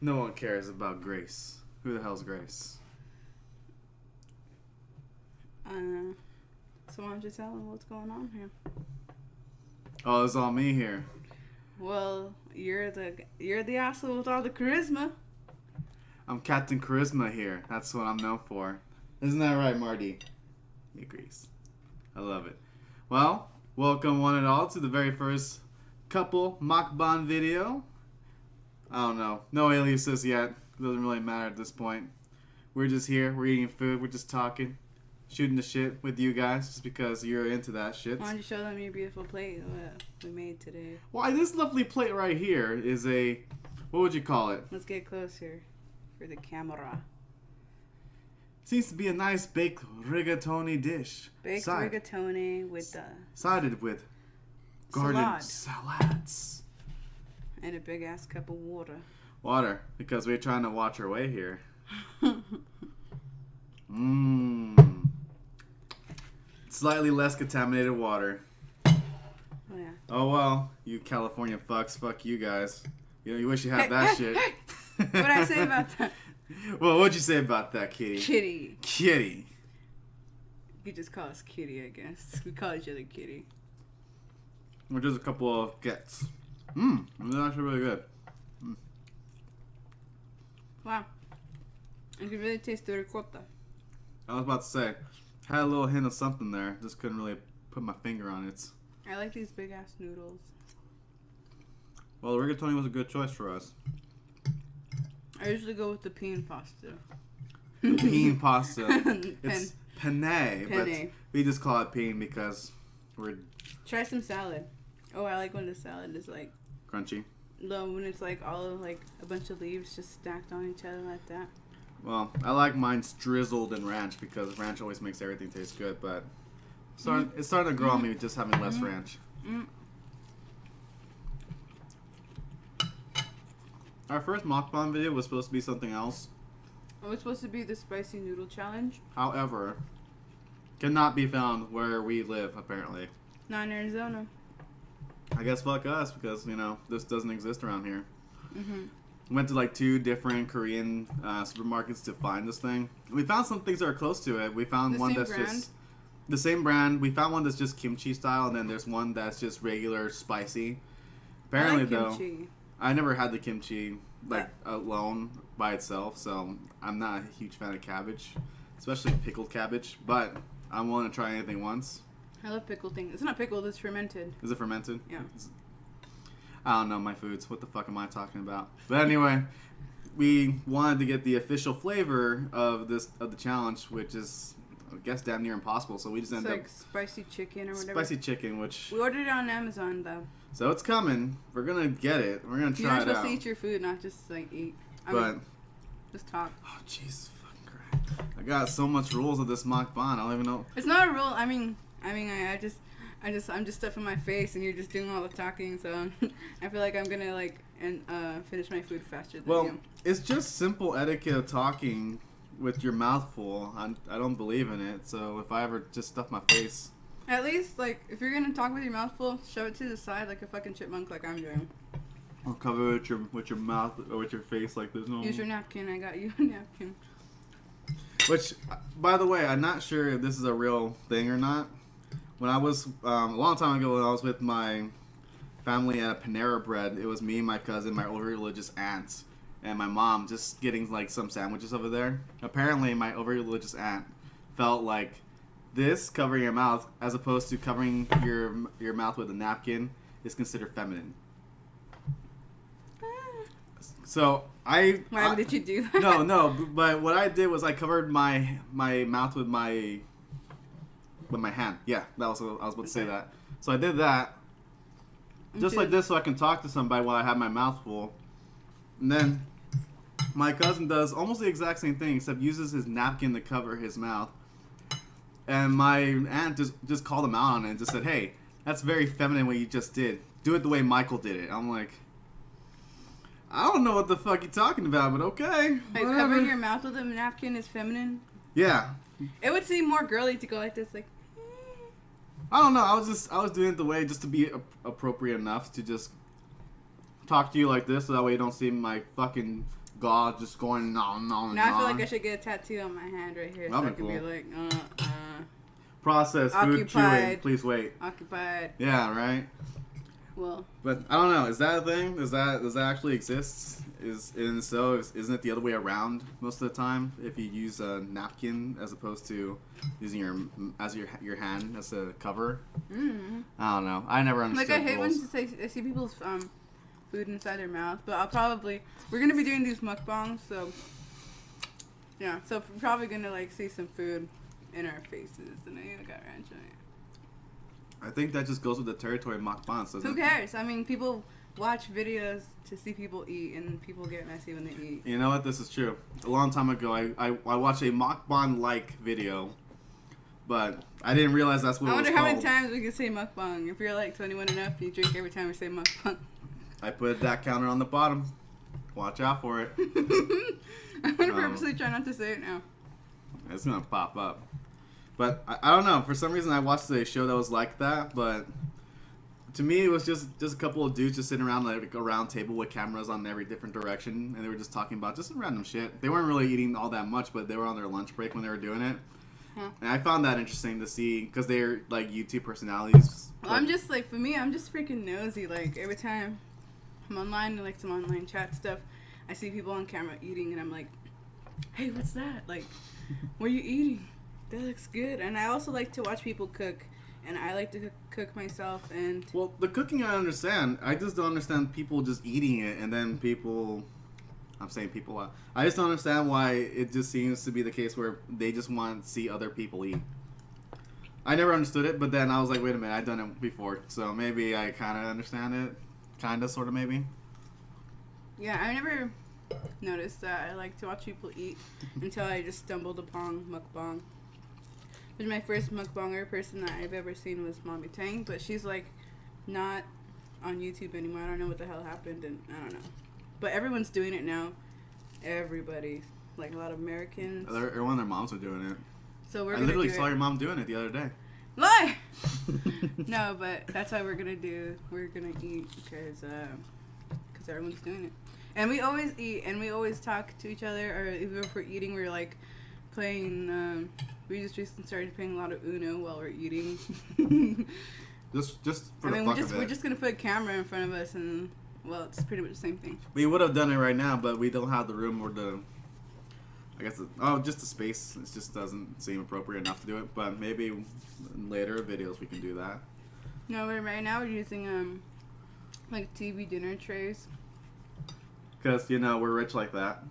No one cares about Grace. Who the hell's Grace? So why don't you tell them what's going on here? Oh, it's all me here. Well, you're the asshole with all the charisma. I'm Captain Charisma here. That's what I'm known for. Isn't that right, Marty? He agrees. I love it. Well, welcome one and all to the very first couple Mukbang video. I don't know. No aliases yet. It doesn't really matter at this point. We're just here. We're eating food. We're just talking. Shooting the shit with you guys just because you're into that shit. Why don't you show them your beautiful plate we made today? Why, this lovely plate right here is a... What would you call it? Let's get closer for the camera. Seems to be a nice baked rigatoni dish. Baked rigatoni with sided with garden salads. And a big ass cup of water. Water, because we're trying to watch our way here. Slightly less contaminated water. Oh yeah. Oh well, you California fucks, fuck you guys. You wish you had that shit. What'd I say about that? Well, what'd you say about that, Kitty? Kitty. You just call us Kitty, I guess. We call each other Kitty. Or just a couple of gets. It's actually really good. Wow. You can really taste the ricotta. I was about to say, had a little hint of something there. Just couldn't really put my finger on it. I like these big ass noodles. Well, the rigatoni was a good choice for us. I usually go with the peen pasta. Peen pasta. It's penne, but Penne. we just call it peen because we're... Try some salad. Oh, I like when the salad is like... Crunchy. No, when it's like all of like a bunch of leaves just stacked on each other like that. Well, I like mine drizzled in ranch because ranch always makes everything taste good, but it's starting to grow on me just having less ranch. Our first mukbang video was supposed to be something else. It was supposed to be the spicy noodle challenge. However, cannot be found where we live, apparently. Not in Arizona. I guess fuck us because, this doesn't exist around here. Went to like 2 different Korean supermarkets to find this thing. We found some things that are close to it. We found one that's just the same brand. We found one that's just kimchi style, and then there's one that's just regular spicy. Apparently, though, I never had the kimchi alone by itself, so I'm not a huge fan of cabbage, especially pickled cabbage. But I'm willing to try anything once. I love pickled things. It's not pickled, it's fermented. Is it fermented? Yeah. I don't know my foods. What the fuck am I talking about? But anyway, we wanted to get the official flavor of the challenge, which is, I guess, damn near impossible. So we just ended up spicy chicken or whatever. Spicy chicken, which we ordered it on Amazon though. So it's coming. We're gonna get it. We're gonna try it out. You're supposed to eat your food, not just eat. I mean, just talk. Oh Jesus fucking Christ! I got so much rules of this mukbang. I don't even know. It's not a rule. I'm just stuffing my face, and you're just doing all the talking. So I feel like I'm gonna finish my food faster than you. It's just simple etiquette of talking with your mouth full. I don't believe in it. So if I ever just stuff my face, at least if you're gonna talk with your mouth full, shove it to the side like a fucking chipmunk, like I'm doing. Or cover it with your mouth or with your face like there's no. Use your napkin. I got you a napkin. Which, by the way, I'm not sure if this is a real thing or not. When I was, a long time ago, when I was with my family at Panera Bread, it was me, my cousin, my over-religious aunt, and my mom just getting, some sandwiches over there. Apparently, my over-religious aunt felt like this, covering your mouth, as opposed to covering your mouth with a napkin, is considered feminine. So, Why did you do that? No, but what I did was I covered my mouth with my hand. Yeah, I was about to say that. So I did that, just like this, so I can talk to somebody while I have my mouth full. And then my cousin does almost the exact same thing, except uses his napkin to cover his mouth. And my aunt just called him out on it and just said, "Hey, that's very feminine what you just did. Do it the way Michael did it." I'm like, I don't know what the fuck you're talking about, but okay. Like, covering your mouth with a napkin is feminine? Yeah. It would seem more girly to go like this, I don't know. I was doing it the way just to be appropriate enough to just talk to you like this, so that way you don't see my fucking gauze just going on. Now I feel like I should get a tattoo on my hand right here, so I That'd could be be cool. like, Processed food chewing. Occupied. Please wait. occupied. Yeah, right. Well, But I don't know. Is that a thing? Does that actually exist? Isn't it the other way around most of the time? If you use a napkin as opposed to using your hand as a cover. I don't know. I never understood. like I hate when rules. I see people's food inside their mouth, but we're gonna be doing these mukbangs, so yeah. So we're probably gonna like see some food in our faces, and I got ranch on it. I think that just goes with the territory of mukbangs. Who cares? I mean, people watch videos to see people eat, and people get messy when they eat. You know what? This is true. A long time ago, I watched a mukbang-like video, but I didn't realize that's what I it was wonder how called. many times we can say mukbang. If you're like 21 and up, you drink every time we say mukbang. I put that counter on the bottom. Watch out for it. I'm gonna purposely try not to say it now. It's gonna pop up. But I don't know. For some reason, I watched a show that was like that. But to me, it was just a couple of dudes just sitting around like a round table with cameras on every different direction, and they were just talking about just random shit. They weren't really eating all that much, but they were on their lunch break when they were doing it. Huh. And I found that interesting to see because they're like YouTube personalities. Well, I'm just like, for me, I'm just freaking nosy. Like every time I'm online and like some online chat stuff, I see people on camera eating, and I'm like, hey, what's that? Like, what are you eating? That looks good. And I also like to watch people cook, and I like to cook myself. And Well, the cooking I understand. I just don't understand people just eating it and then people. I'm saying people. I just don't understand why it just seems to be the case where they just want to see other people eat. I never understood it, but then I was like, wait a minute, I've done it before, so maybe I kind of understand it. Kind of, sort of, maybe. yeah, I never noticed that. I like to watch people eat until I just stumbled upon mukbang. Which my first mukbanger person that I've ever seen was Mommy Tang, but she's like not on YouTube anymore. I don't know what the hell happened, and I don't know. But everyone's doing it now. Everybody, like a lot of Americans. Everyone, their moms are doing it. So we're I gonna literally do saw it. your mom doing it the other day. Lie. No, but that's how we're gonna do. We're gonna eat because everyone's doing it, and we always eat and we always talk to each other. Or even if we're eating, we're like playing. We just recently started playing a lot of Uno while we're eating. Just for I the mean, fuck of it. we're just gonna put a camera in front of us, and well, it's pretty much the same thing. We would have done it right now, but we don't have the room or the. I guess just the space. It just doesn't seem appropriate enough to do it. But maybe in later videos we can do that. No, right now we're using like TV dinner trays Because we're rich like that.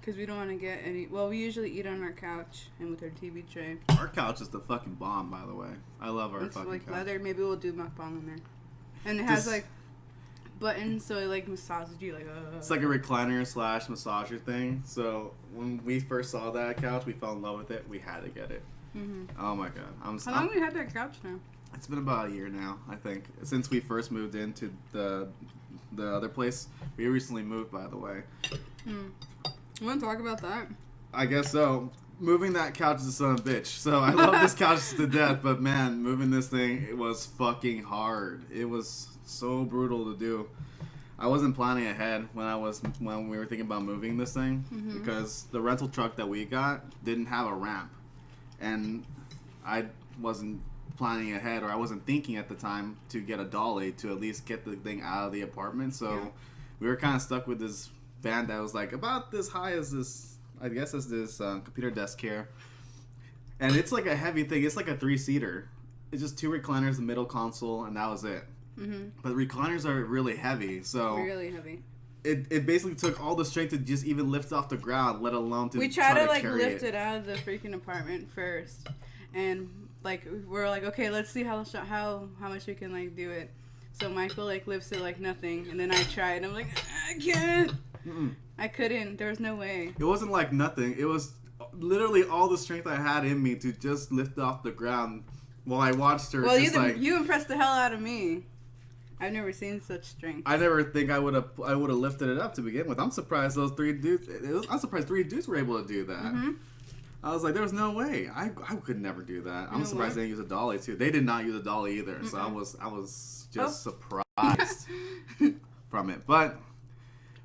because we don't want to get any. Well, we usually eat on our couch and with our TV tray. Our couch is the fucking bomb, by the way. I love our It's fucking like couch. leather. Maybe we'll do mukbang in there, and it has This- like buttons, so it like massages you like. It's like a recliner / massager thing. So when we first saw that couch, we fell in love with it. We had to get it. Mm-hmm. Oh my god! How long have we had that couch now? It's been about a year now, I think, since we first moved into the other place. We recently moved, by the way. You want to talk about that? I guess so. Moving that couch is a son of a bitch. So I love this couch to death, but man, moving this thing, it was fucking hard. It was so brutal to do. I wasn't planning ahead when we were thinking about moving this thing because the rental truck that we got didn't have a ramp, and I wasn't planning ahead, or I wasn't thinking at the time to get a dolly to at least get the thing out of the apartment. So we were kind of stuck with this van that was like about this high as this, I guess, as this computer desk here, and it's like a heavy thing. It's like a 3-seater. It's just 2 recliners, the middle console, and that was it. But recliners are really heavy, so Really heavy. it basically took all the strength to just even lift off the ground, let alone to We tried try to like carry lift it out of the freaking apartment first, and like we're like, okay, let's see how much we can like do it. So Michael like lifts it like nothing, and then I tried, and I'm like, I can't. I couldn't. There was no way. It wasn't like nothing. It was literally all the strength I had in me to just lift off the ground while I watched her. Well, just you impressed the hell out of me. I've never seen such strength. I never think I would have lifted it up to begin with. I'm surprised those 3 dudes. I'm surprised 3 dudes were able to do that. I was like, there was no way. I could never do that. I'm surprised they didn't use a dolly too. They did not use a dolly either. So I was just surprised from it. But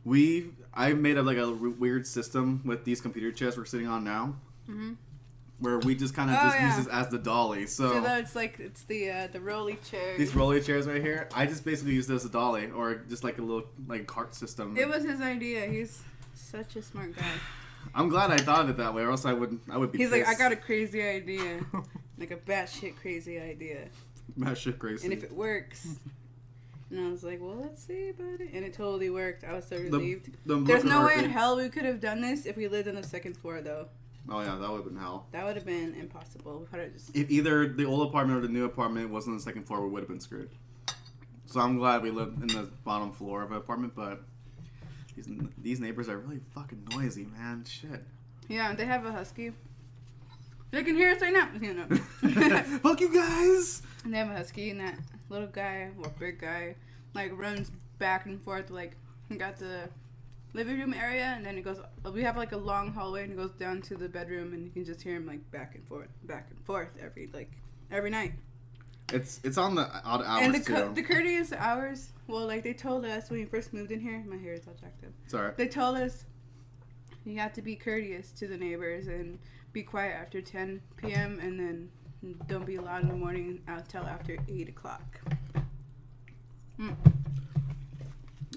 I made up like a weird system with these computer chairs we're sitting on now, where we just kind of use this as the dolly. So it's the rolly chair. These rolly chairs right here, I just basically use this as a dolly, or just like a little like cart system. It was his idea. He's such a smart guy. I'm glad I thought of it that way, or else I would be. He's pissed. like, I got a crazy idea, like a batshit crazy idea. Batshit crazy. And if it works. And I was like, well, let's see about it. And it totally worked. I was so relieved. There's no way in hell we could have done this if we lived on the second floor, though. Oh, yeah, that would have been hell. That would have been impossible. If either the old apartment or the new apartment wasn't on the second floor, we would have been screwed. So I'm glad we lived in the bottom floor of an apartment, but these neighbors are really fucking noisy, man. Shit. Yeah, they have a husky. They can hear us right now. You know. Fuck you guys! And they have a husky, and that little guy, or big guy, like runs back and forth. Like, he got the living room area, and then it goes. We have like a long hallway, and it goes down to the bedroom, and you can just hear him like back and forth every night. It's on the odd hours and too. The courteous hours. Well, like they told us when we first moved in here. My hair is all jacked up. Sorry. They told us you have to be courteous to the neighbors and be quiet after 10 p.m. and then don't be loud in the morning until after 8 o'clock.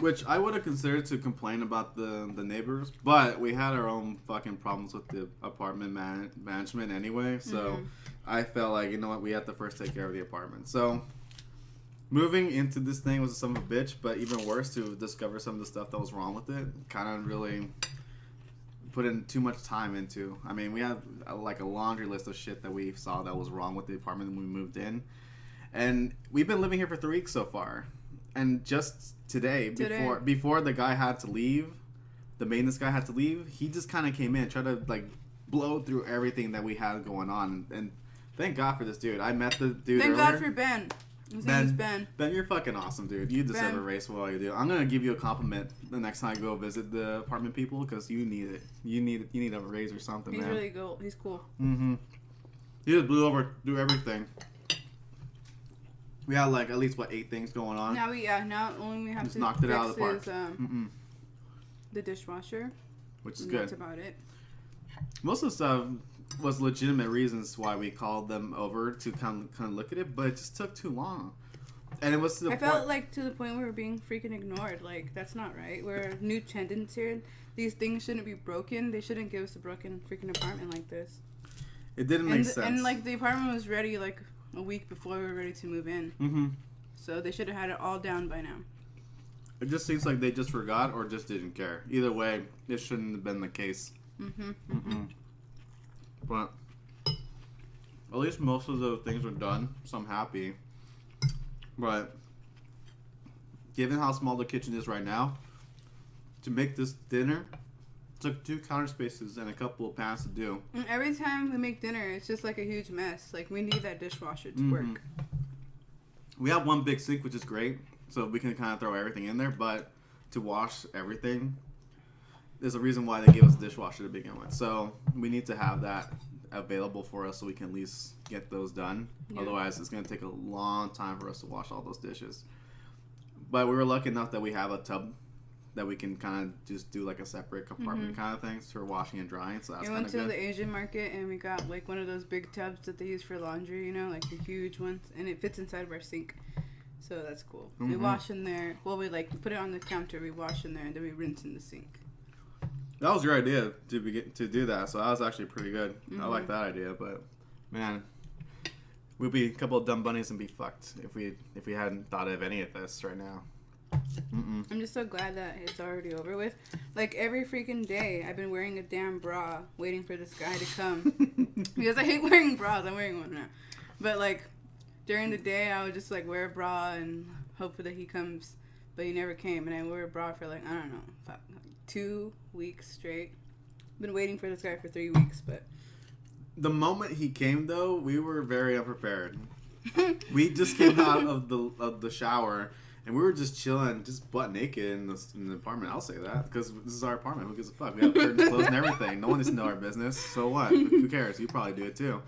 Which I would have considered to complain about the neighbors, but we had our own fucking problems with the apartment management anyway, so I felt like, you know what, we had to first take care of the apartment. So moving into this thing was a son of a bitch, but even worse to discover some of the stuff that was wrong with it kind of really put in too much time into. I mean, we had like a laundry list of shit that we saw that was wrong with the apartment when we moved in, and we've been living here for 3 weeks so far. And just today, before the guy had to leave, the maintenance guy had to leave, he just kind of came in, tried to like blow through everything that we had going on. And thank God for this dude. I met the dude Thank earlier. God for Ben. His name is Ben. Ben, you're fucking awesome, dude. You deserve a raise for all you do. I'm gonna give you a compliment the next time I go visit the apartment people because you need it. You need a raise or something, He's man. really cool. He's cool. He just blew over through everything. We had like at least 8 things going on. Now only we have just to knocked it fix out of the park. The dishwasher, which is and good. That's about it. Most of the stuff was legitimate reasons why we called them over to kind of look at it, but it just took too long. And it was to the point. I felt like to the point where we're being freaking ignored. Like, that's not right. We're new tenants here. These things shouldn't be broken. They shouldn't give us a broken freaking apartment like this. It didn't make sense. And like the apartment was ready like a week before we were ready to move in. So they should have had it all down by now. It just seems like they just forgot or just didn't care. Either way, it shouldn't have been the case. But at least most of the things are done, so I'm happy. But given how small the kitchen is right now, to make this dinner, it took 2 counter spaces and a couple of pans to do. And every time we make dinner, it's just like a huge mess. Like, we need that dishwasher to work. We have one big sink, which is great, so we can kind of throw everything in there. But to wash everything, there's a reason why they gave us a dishwasher to begin with. So we need to have that available for us so we can at least get those done. Yeah. Otherwise, it's going to take a long time for us to wash all those dishes. But we were lucky enough that we have a tub that we can kind of just do like a separate compartment kind of thing for washing and drying. So that's kind of good. We went to the Asian market and we got like one of those big tubs that they use for laundry, you know, like the huge ones, and it fits inside of our sink. So that's cool. We wash in there. Well, we like put it on the counter. We wash in there and then we rinse in the sink. That was your idea to do that, so that was actually pretty good. I like that idea, but man, we'd be a couple of dumb bunnies and be fucked if we hadn't thought of any of this right now. I'm just so glad that it's already over with. Like, every freaking day, I've been wearing a damn bra waiting for this guy to come. Because I hate wearing bras. I'm wearing one now. But, like, during the day, I would just, like, wear a bra and hope that he comes. But he never came. And I wore a bra for, like, I don't know, 2 weeks straight. Been waiting for this guy for 3 weeks, but... The moment he came, though, we were very unprepared. We just came out of the shower... And we were just chilling, just butt naked in the apartment. I'll say that, because this is our apartment. Who gives a fuck? We have curtains closed and everything. No one needs to know our business. So what? Who cares? You probably do it too.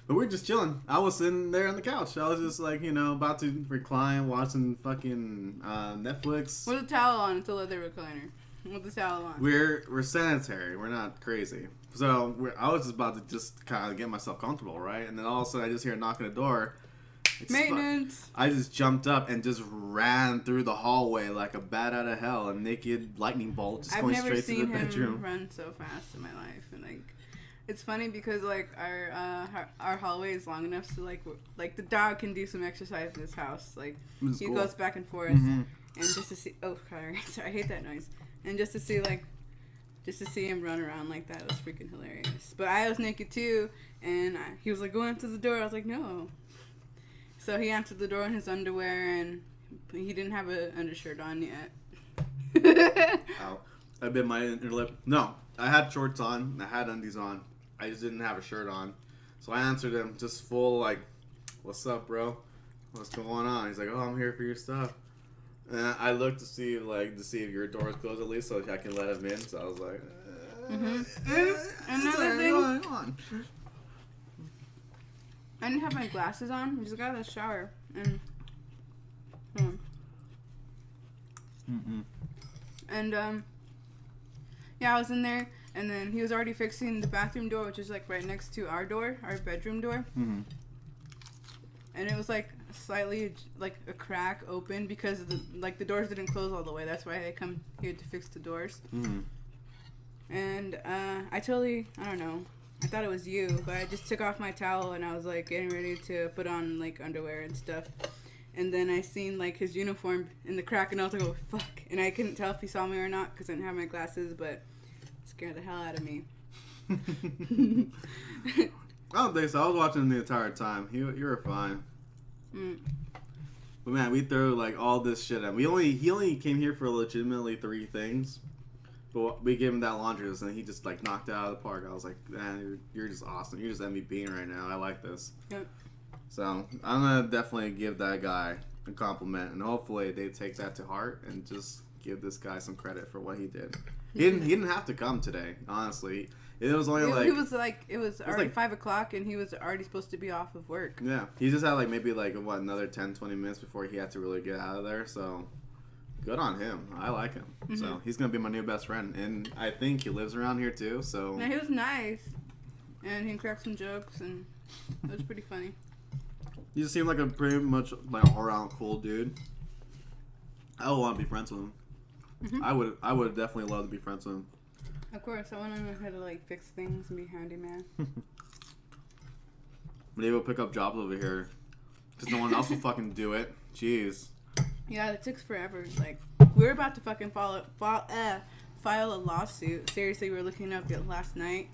But we were just chilling. I was sitting there on the couch. I was just like, about to recline, watching fucking Netflix. With a towel on. It's a leather recliner. with the towel on. We're sanitary. We're not crazy. So I was just about to just kind of get myself comfortable, right? And then all of a sudden I just hear a knock on the door. Maintenance. I just jumped up and just ran through the hallway like a bat out of hell, a naked lightning bolt, just going straight to the bedroom. I've never seen him run so fast in my life, and like, it's funny because like our hallway is long enough so like the dog can do some exercise in this house. Like he goes back and forth, and just to see sorry, I hate that noise, and just to see him run around like that was freaking hilarious. But I was naked too, and he was like going to the door. I was like no. So he answered the door in his underwear, and he didn't have an undershirt on yet. Ow. I bit my inner lip. No, I had shorts on. I had undies on. I just didn't have a shirt on. So I answered him just full like, what's up, bro? What's going on? He's like, oh, I'm here for your stuff. And I looked to see if your door was closed at least so I can let him in. So I was like, Another thing. Go on. I didn't have my glasses on. I just got out of the shower. And, yeah, I was in there. And then he was already fixing the bathroom door, which is, like, right next to our door, our bedroom door. Mm-hmm. And it was, like, slightly, like, a crack open because, the doors didn't close all the way. That's why I come here to fix the doors. Mm-hmm. And I don't know. I thought it was you, but I just took off my towel and I was like getting ready to put on like underwear and stuff. And then I seen like his uniform in the crack and I was like, oh fuck. And I couldn't tell if he saw me or not because I didn't have my glasses, but it scared the hell out of me. I don't think so. I was watching the entire time. You were fine. But man, we threw like all this shit at him. He only came here for legitimately 3 things. But we gave him that laundry list, and he just, like, knocked it out of the park. I was like, man, you're just awesome. You're just MVP right now. I like this. Yep. So, I'm going to definitely give that guy a compliment, and hopefully they take that to heart and just give this guy some credit for what he did. He didn't have to come today, honestly. It was only, it was already 5 o'clock, and he was already supposed to be off of work. Yeah. He just had, like, maybe, like, another 10, 20 minutes before he had to really get out of there, so... Good on him. I like him. Mm-hmm. So he's going to be my new best friend. And I think he lives around here too. So yeah, he was nice. And he cracked some jokes and it was pretty funny. You just seem like a pretty much like all around cool dude. I would want to be friends with him. Mm-hmm. I would definitely love to be friends with him. Of course. I want to know how to like fix things and be handyman. Maybe we'll pick up jobs over here. Because no one else will fucking do it. Jeez. Yeah, it took forever. Like, we were about to fucking file a lawsuit. Seriously, we were looking up it last night.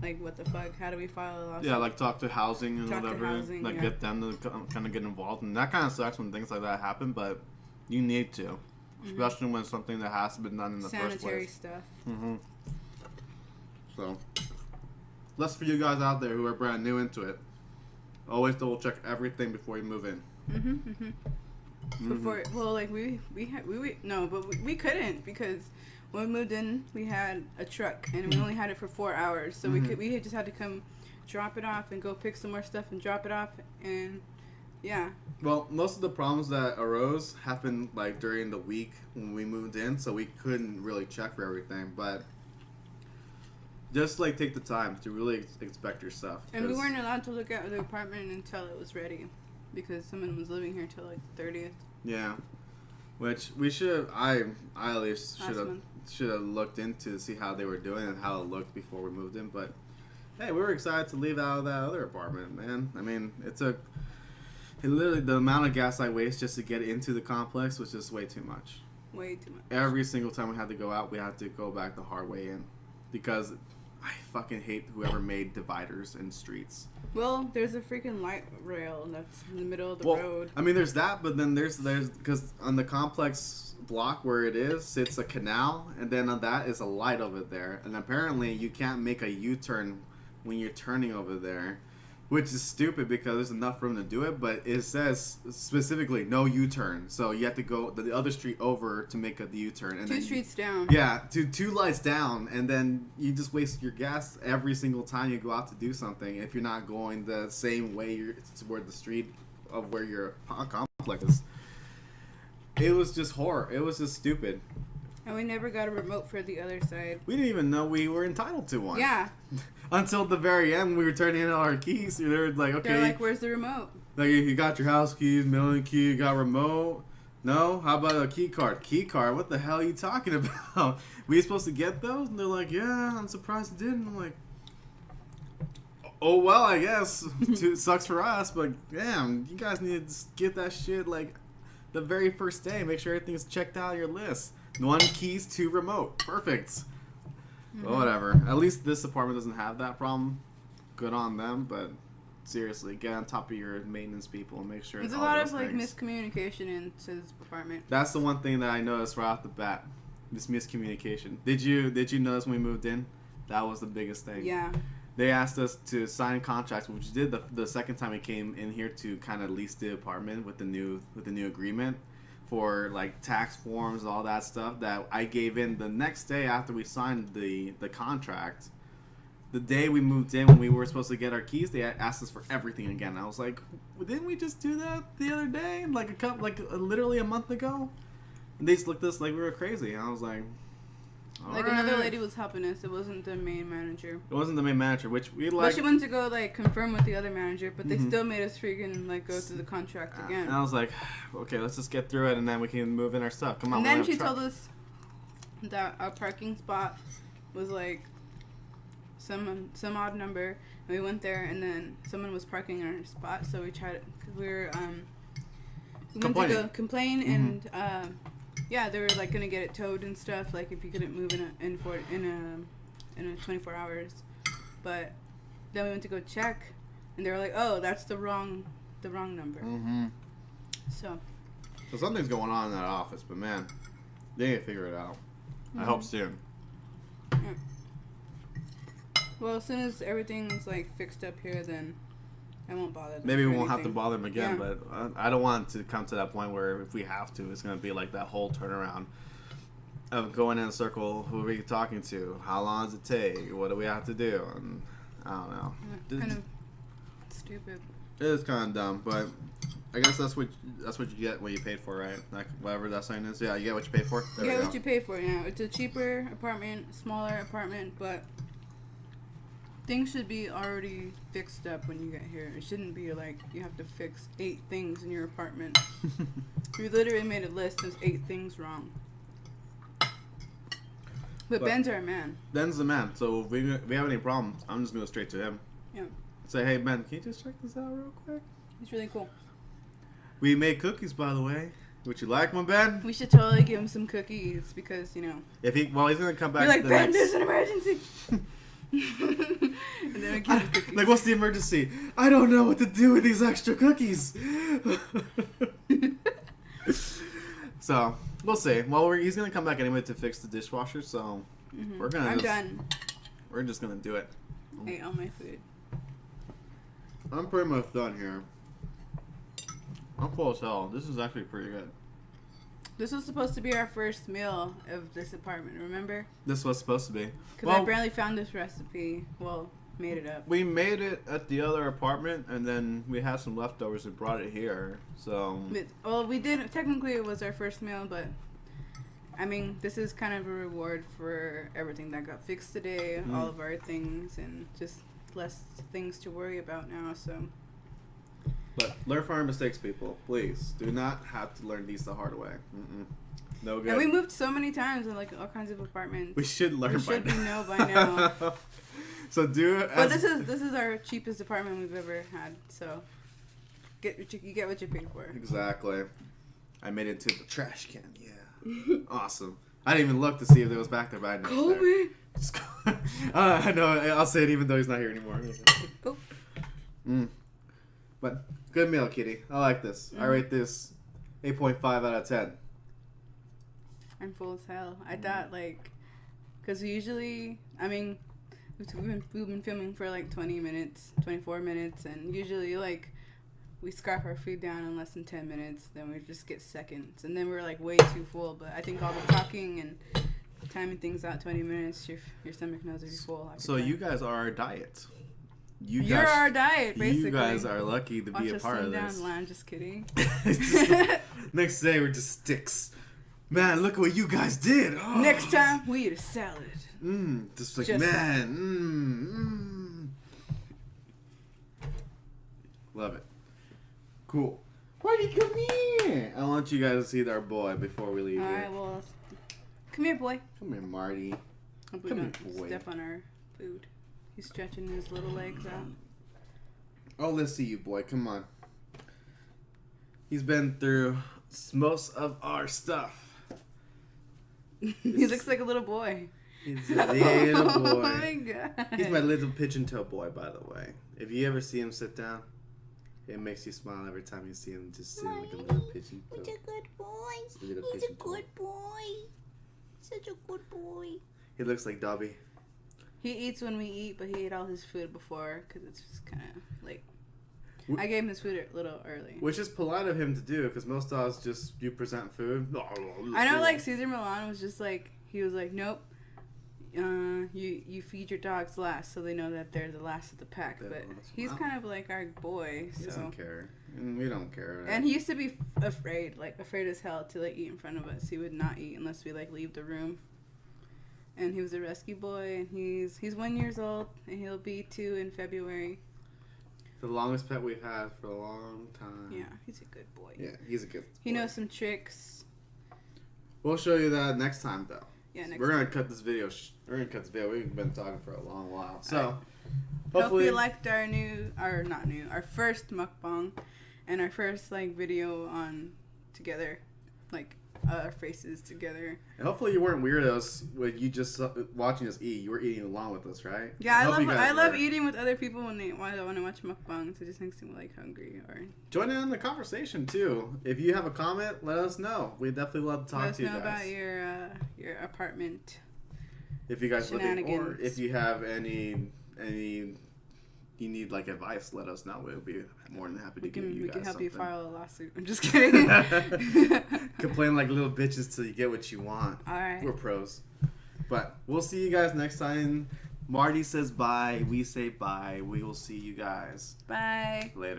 Like, what the fuck? How do we file a lawsuit? Yeah, like talk to housing and whatever. Get them to kind of get involved. And that kind of sucks when things like that happen, but you need to. Especially when it's something that has been done in the first place. Sanitary stuff. Mm-hmm. So, less for you guys out there who are brand new into it. Always double check everything before you move in. Before, well, like we couldn't because when we moved in, we had a truck and we only had it for 4 hours, so we just had to come drop it off and go pick some more stuff and drop it off, and yeah. Well, most of the problems that arose happened like during the week when we moved in, so we couldn't really check for everything, but just like take the time to really inspect your stuff. And we weren't allowed to look at the apartment until it was ready. Because someone was living here till like 30th. Yeah, which we I at least should have looked into to see how they were doing and how it looked before we moved in. But hey, we were excited to leave out of that other apartment, man. I mean, literally the amount of gas I waste just to get into the complex was just way too much. Way too much. Every single time we had to go out, we had to go back the hard way in because I fucking hate whoever made dividers in streets. Well, there's a freaking light rail that's in the middle of the road. I mean, there's that, but then there's because on the complex block where it is, sits a canal, and then on that is a light over there. And apparently, you can't make a U-turn when you're turning over there, which is stupid because there's enough room to do it. But it says specifically no U-turn, so you have to go the other street over to make a U-turn. And 2 streets down. Yeah, two lights down, and then you just waste your gas every single time you go out to do something if you're not going the same way toward the street of where your complex is. It was just horror. It was just stupid. And we never got a remote for the other side. We didn't even know we were entitled to one. Yeah. Until the very end, we were turning in our keys. They were like, okay. They're like, where's the remote? Like, you got your house keys, mailing key, you got remote. No? How about a key card? Key card? What the hell are you talking about? We supposed to get those? And they're like, yeah, I'm surprised it didn't. I'm like, oh, well, I guess. It sucks for us, but damn, you guys need to get that shit, like, the very first day. Make sure everything's checked out on your list. 1 keys, 2 remote. Perfect. Mm-hmm. Well, whatever. At least this apartment doesn't have that problem. Good on them, but seriously, get on top of your maintenance people and make sure There's a all lot those of like things. miscommunication into this apartment. That's the one thing that I noticed right off the bat. This miscommunication. Did you notice when we moved in? That was the biggest thing. Yeah. They asked us to sign contracts, which we did the second time we came in here to kind of lease the apartment with the new agreement for like tax forms, all that stuff that I gave in the next day after we signed the contract. The day we moved in, when we were supposed to get our keys, they asked us for everything again. I was like, well, didn't we just do that the other day, literally a month ago? And they just looked at us like we were crazy. And I was like, Like another lady was helping us. It wasn't the main manager. It wasn't the main manager, which we like. But she wanted to go like confirm with the other manager, but they still made us freaking like go through the contract again. And I was like, okay, let's just get through it, and then we can move in our stuff. Come on. And then she told us that our parking spot was like some odd number, and we went there, and then someone was parking in our spot, so we tried. We went to go complain, and yeah, they were like gonna get it towed and stuff, like if you couldn't move in a 24 hours. But then we went to go check, and they were like, oh, that's the wrong number. So something's going on in that office, but man, they need to figure it out. I hope soon. Yeah. Well, as soon as everything's like fixed up here, then I won't bother them. Maybe we won't have to bother them again, Yeah. but I don't want it to come to that point where if we have to, it's going to be like that whole turnaround of going in a circle. Who are we talking to? How long does it take? What do we have to do? And I don't know. Kind of stupid. It is kind of dumb, but I guess that's what you get what you paid for, right? Like whatever that sign is. Yeah, you get what you paid for. There You we get go. what you pay for. Yeah, it's a cheaper apartment, smaller apartment, but things should be already fixed up when you get here. It shouldn't be like you have to fix 8 things in your apartment. We literally made a list. There's 8 things wrong. But Ben's our man. Ben's the man. So if we have any problems, I'm just going to go straight to him. Yeah. Say, hey, Ben, can you just check this out real quick? He's really cool. We made cookies, by the way. Would you like one, Ben? We should totally give him some cookies because, you know. If he's gonna come back. You're like, the Ben, next... there's an emergency. And then we give him cookies. Like, what's the emergency? I don't know what to do with these extra cookies. So we'll see. Well, he's gonna come back anyway to fix the dishwasher. So we're gonna. I'm done. We're just gonna do it. I ate all my food. I'm pretty much done here. I'm full as hell. This is actually pretty good. This was supposed to be our first meal of this apartment, remember? This was supposed to be. Because I barely found this recipe. Well, made it up. We made it at the other apartment, and then we had some leftovers and brought it here. So. Well, we did. Technically, it was our first meal, but I mean, this is kind of a reward for everything that got fixed today, all of our things, and just less things to worry about now. So. But learn from our mistakes, people. Please do not have to learn these the hard way. No good. And we moved so many times in like all kinds of apartments. We should learn. We should know by now. So do it. But this is our cheapest apartment we've ever had. So you get what you paid for. Exactly. I made it to the trash can. Yeah. Awesome. I didn't even look to see if it was back there, but I know. Kobe. Just I know. I'll say it even though he's not here anymore. Oh. But good meal, Kitty. I like this. I rate this 8.5 out of 10. I'm full as hell. I thought like, cause usually, I mean, we've been filming for like 20 minutes, 24 minutes, and usually like we scarf our food down in less than 10 minutes. Then we just get seconds, and then we're like way too full. But I think all the talking and timing things out 20 minutes, your stomach knows if you're full. So you guys are our diet. You're our diet, basically. You guys are lucky to be a part of this. Down, I'm just kidding. Next day we're just sticks. Man, look what you guys did. Oh. Next time, we eat a salad. Just like, Just man. Love it. Cool. Marty, come here. I want you guys to see our boy before we leave here. Alright, well, come here, boy. Come here, Marty. Hope we don't step on our food. He's stretching his little legs out. Oh, let's see you, boy. Come on. He's been through most of our stuff. He looks like a little boy. He's a little boy. Oh my god. He's my little pigeon toe boy, by the way. If you ever see him sit down, it makes you smile every time you see him just sitting like a little pigeon toe. He's a good boy. He's a good boy. Such a good boy. He looks like Dobby. He eats when we eat, but he ate all his food before because it's just kind of like. I gave him his food a little early. Which is polite of him to do, because most dogs just, you present food. I know, like, Caesar Milan was just like, he was like, nope, you feed your dogs last, so they know that they're the last of the pack. But he's kind of like our boy, so. He doesn't care. And we don't care. Right? And he used to be afraid as hell to, like, eat in front of us. He would not eat unless we, like, leave the room. And he was a rescue boy, and he's 1 year old, and he'll be 2 in February. The longest pet we've had for a long time. Yeah, he's a good boy. Yeah, he's a good boy. He knows some tricks. We'll show you that next time, though. Yeah, We're gonna cut this video. We've been talking for a long while, so Hope hopefully you liked our our first mukbang, and our first like video on together, like our faces together. And hopefully you weren't weirdos with you just watching us eat. You were eating along with us, right? Yeah, I love eating with other people when I want to watch mukbangs. It just makes me like hungry or. Join in on the conversation too. If you have a comment, let us know. We'd definitely love to talk to you guys. Let us know about your apartment. If you guys or if you have any you need like advice, let us know. We'll be more than happy to give you guys. We can help something. you file a lawsuit. I'm just kidding. Complain like little bitches till you get what you want. All right. We're pros. But we'll see you guys next time. Marty says bye. We say bye. We will see you guys. Bye. Later.